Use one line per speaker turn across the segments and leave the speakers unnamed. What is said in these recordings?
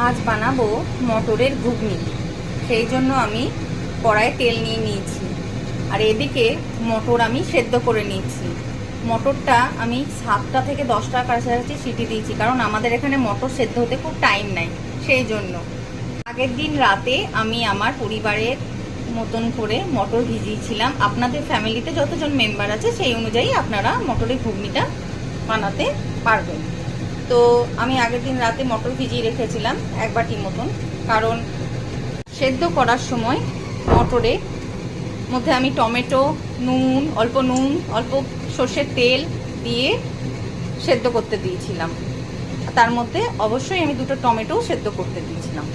আজ বানাবো মটরের ঘুগনি। সেই জন্য আমি কড়াইয়ে তেল নিয়ে নিয়েছি, আর এদিকে মটর আমি সেদ্ধ করে নিয়েছি। মটরটা আমি 7টা থেকে 10টার কাছাকাছি সিটি দিয়েছি, কারণ আমাদের এখানে মটর সেদ্ধ হতে খুব টাইম নেয়। সেই জন্য আগের দিন রাতে আমি আমার পরিবারের মতন করে মটর ভিজিয়েছিলাম। আপনাদের ফ্যামিলিতে যতজন মেম্বার আছে সেই অনুযায়ী আপনারা মটরের ঘুগনিটা বানাতে পারবেন। তো আমি আগের দিন রাতে মটর ভিজিয়ে রেখেছিলাম 1 বাটি মতন, কারণ সেদ্ধ করার সময় মটরের মধ্যে আমি টমেটো, নুন, অল্প সর্ষের তেল দিয়ে সেদ্ধ করতে দিয়েছিলাম। তার মধ্যে অবশ্যই আমি 2টো টমেটোও সেদ্ধ করতে দিয়েছিলাম।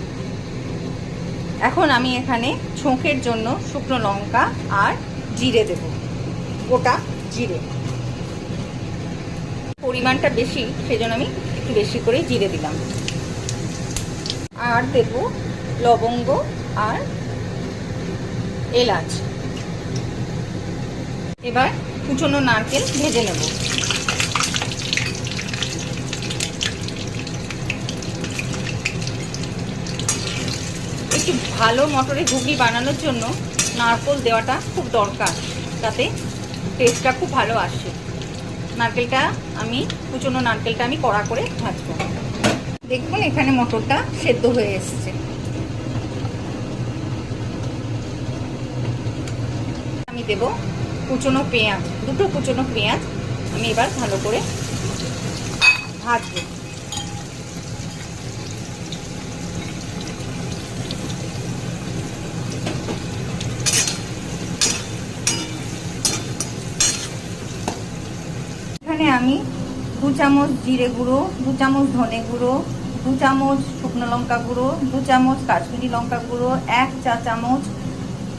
এখন আমি এখানে ছোঁকের জন্য শুকনো লঙ্কা আর জিরে দেব, গোটা জিরে। পরিমাণটা বেশি, সেজন্য আমি একটু বেশি করে জিরে দিলাম। আর দেব লবঙ্গ আর এলাচ। এবার কুচনো নারকেল ভেজে নেব। একটু ভালো মটরের ঘুগনি বানানোর জন্য নারকেল দেওয়াটা খুব দরকার, তাতে টেস্টটা খুব ভালো আসে। কুচনো নারকেলটা আমি কড়া করে ভাজবো। দেখুন এখানে মটরটা সেদ্ধ হয়ে এসেছে। আমি দেব কুচনো পেঁয়াজ, 2টো কুচনো পেঁয়াজ আমি এবার ভালো করে ভাজবো। এখানে আমি 2 চামচ জিরে গুঁড়ো, 2 চামচ ধনে গুঁড়ো, 2 চামচ শুকনো লঙ্কা গুঁড়ো, 2 চামচ কাশ্মীরি লঙ্কা গুঁড়ো, 1 চা চামচ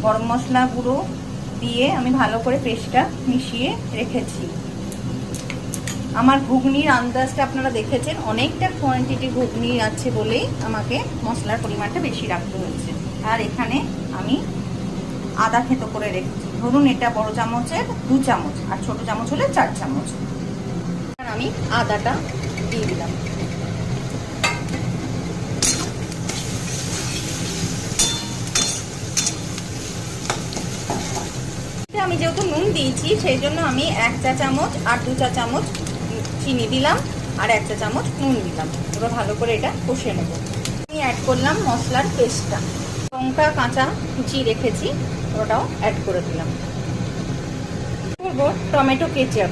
গরম মশলা গুঁড়ো দিয়ে আমি ভালো করে পেস্টটা মিশিয়ে রেখেছি। আমার ঘুগনির আন্দাজটা আপনারা দেখেছেন, অনেকটা কোয়ান্টিটি ঘুগনি আছে বলেই আমাকে মশলার পরিমাণটা বেশি রাখতে হয়েছে। আর এখানে আমি আদা থেতো করে রেখেছি। ধরুন এটা বড় চামচের 2 চামচ, আর ছোট চামচ হলে 4 চামচ। আর আমি আদাটা দিয়ে দিলাম। আমি যেহেতু নুন দিয়েছি, সেই জন্য আমি 1 চা চামচ আর 2 চা চামচ চিনি দিলাম, আর 1 চা চামচ নুন দিলাম। এবার ভালো করে এটা কষিয়ে নেব। আমি অ্যাড করলাম মশলার পেস্টটা, লঙ্কা কাঁচা কুচিয়ে রেখেছি, ওটাও অ্যাড করে দিলাম। করব টমেটো কেচাপ।